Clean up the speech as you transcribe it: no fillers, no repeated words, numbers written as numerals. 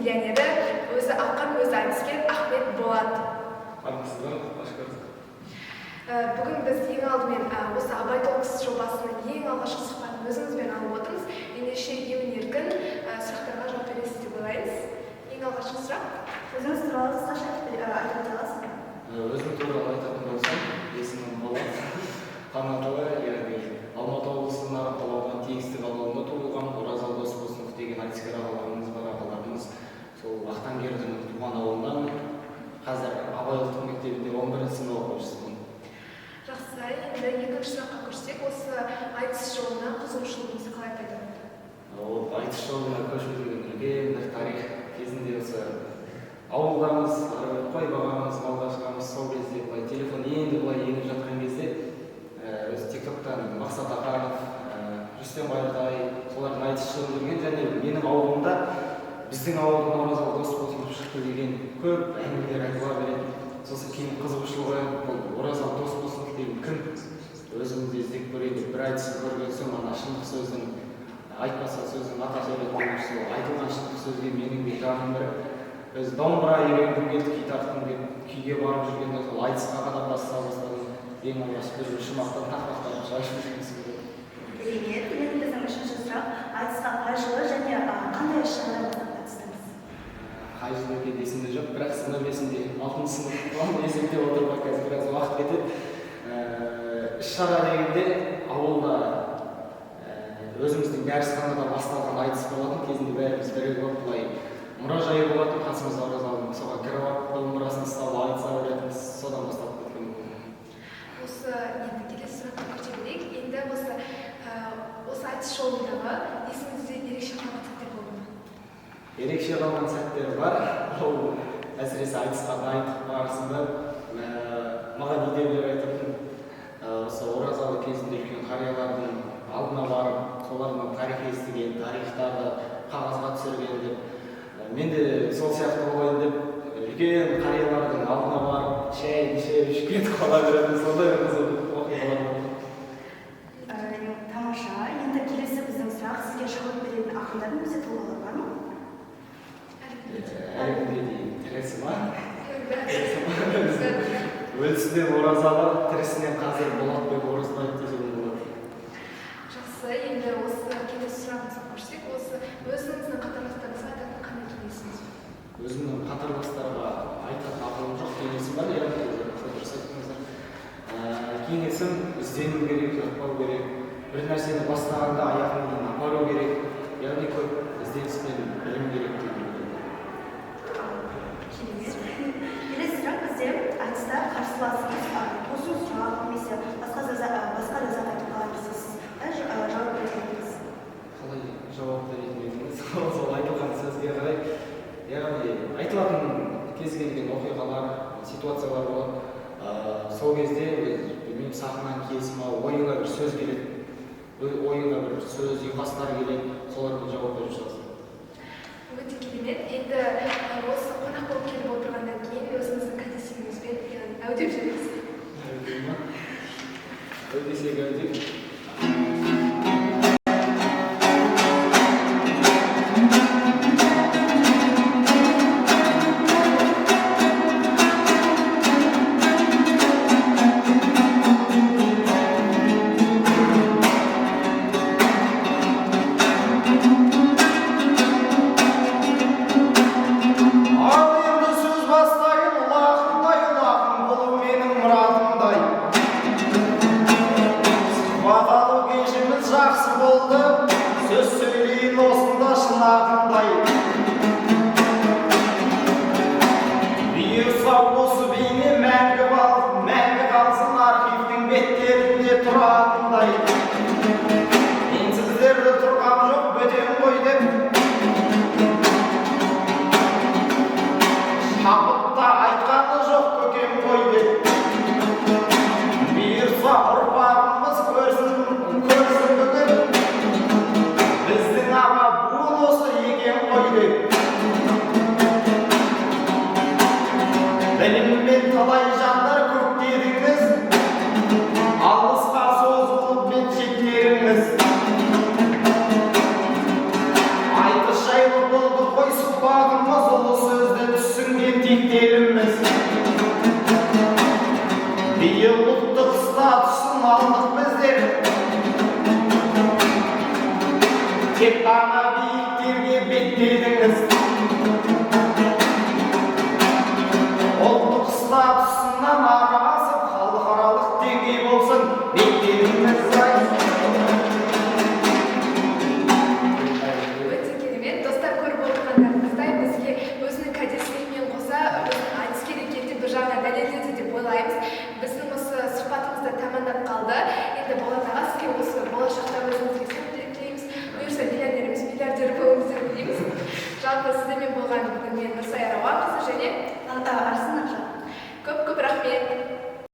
миллионері, өзі ақын, өзі айтыскер Ахмет Болат. Армысыздар, қош көрдік. Бүгін біз ең алдымен осы Абай Толкс жобасының ең алғашқы сұхбатын өзіңізбен алып отырмыз. Ендеше емін-еркін сұрақтарға жауап бересіз деп ойлаймыз. Ең алғашқы сұрақ. Өзіңіз туралы қысқаша айтып өте аласыз ба? Өзім туралы айтатын болсам, есімім Болат. Қанаталы, яғни Алматы облысы Нарынқол ауданы Тегістік ауылында туылған Оразал Досбосынов деген айтыскер ағаларымыз бар, ағаларымыз. Сол Ақтангердің туған ауылынан қазір Абай ұлттық мектебінде 11 сынып оқушысымын. Жақсы, енді екінші сұраққа көшсек, осы айтыс жолына қызығушылығыңызды қалай пайда болды? Айтыс жолына көшудің үлкен бір тарих кезінде осы ауылдамыз, қой бағамыз, мал баққанымыз сол кезде телефон енді былай еніп жатқан кезде өзі тиктоктан Мақсат Ақанов, Рүстем Байыртай, солардың айтыс жолын жүрген, және менің ауылымда біздің ауылдан Оразал Досбосынов шықты деген көп әңгімелер айтыла береді. Сосын кейін қызығушылығы бұл Оразал Досбосынов деген кім? Өзімді іздеп көрейін деп бір айтысын көрген соң, ана шындық сөздің айтпаса сөздің ата сөйлеткен сол айтылған шындық сөзге менің де жаным бір өзі домбыра үйренгім келді, күй тартқым келді, күйге барып жүргенде сол айтысқа қадам баса бастадым. Ең алғаш бір шумақтан тақпақтап шашып жүргенсің деп. Керемет. Енді біздің үшінші сұрақ, айтысқа қай жылы және қандай іс-шараларға қатыстыңыз? Қай жылы екен есімде жоқ, бірақ сынып есімде 6 сынып есімде отыруға қазір біраз уақыт кетеді. Іс-шара дегенде ауылда өзіміздің дәрісханада басталған айтыс болатын, кезінде бәріміз бірігіп былай мұражайы болатын, қасымызда Оразалдың соған кіріп алып, бұл мұрасын ұстап айтыса беретінбіз, содан басталып кеткен болды. Осы енді келесі сұраққа көше берейік. Енді осы айтыс жолындағы есіңізде ерекше қалған сәттер болды ма? Ерекше қалған сәттер бар. Ол әсіресе айтысқа дайындық барысында маған идеялар айтатын, осы Оразалы кезінде үлкен қариялардың алдына барып, солардан тарих естіген, тарихтарды қағазға түсірген деп, мен де сол сияқты болайын деп, үлкен қариялардың алдына барып, шай ішіп кетіп қала беретін, сондай бір қызық оқиғалар болды. Тамаша. Енді келесі біздің сұрақ, сізге жауап беретін ақындардың өзі тұлғалар бар ма? Әлі күнге дейін тіресі ма? Өлісінен Оразалы, тірісінен қазір Болатбек Оразбаев десем болады. Жақсы, енді осы келесі сұрағымызға көшсек, осы өзіңіздің қатарластарыңызға айтатын қандай кеңесіңіз бар? Өзімнің қатарластарға айтатын ақылым жоқ, кеңесім бар, яғни дұрыс айттыңыздар. Кеңесім іздену керек, жатпау керек, бір нәрсені бастағанда аяғына дейін апару керек, яғни көп ізденіспен білім керек деп ойлаймын. Келесі сұрақ бізде айтыста қарсыласыңыз тосын сұрақ немесе басқа да зат айтып қаламыз. Жауап беретініңіз. Қалай жауап беретініңіз? Сол айтылған сөзге қарай, яғни айтылатын кез келген оқиғалар, ситуациялар болады. Сол кезде білмеймін, сахнадан келісім ойыңа бір сөз келеді, ойыңа бір сөз, ұйқастар келеді, соларға жауап беріп шығасың. Өте керемет. Енді осы қонақ болып келіп отырғаннан кейін өзіңіздің кәдесіңізбен әудеп жүріңіз. Әудеп ма? Әудесек әудеп. Біліммен талай жандар көктедіңіз, алысқа созылып бет-шектеріңіз. Айтыс жайлы болды қой сұхбатымыз, ойлаймыз. Біздің осы сұхбатымызды тәмамдап қалды. Енді Болат аға, сізге осы болашақта өзіңізге сәттілік тілейміз. Бұйырса миллионер емес, миллиардер болыңыз деп тілейміз. Жалпы сіздермен болған мен Нұрсая Рауанқызы және Арсен Ақжан. көп рахмет.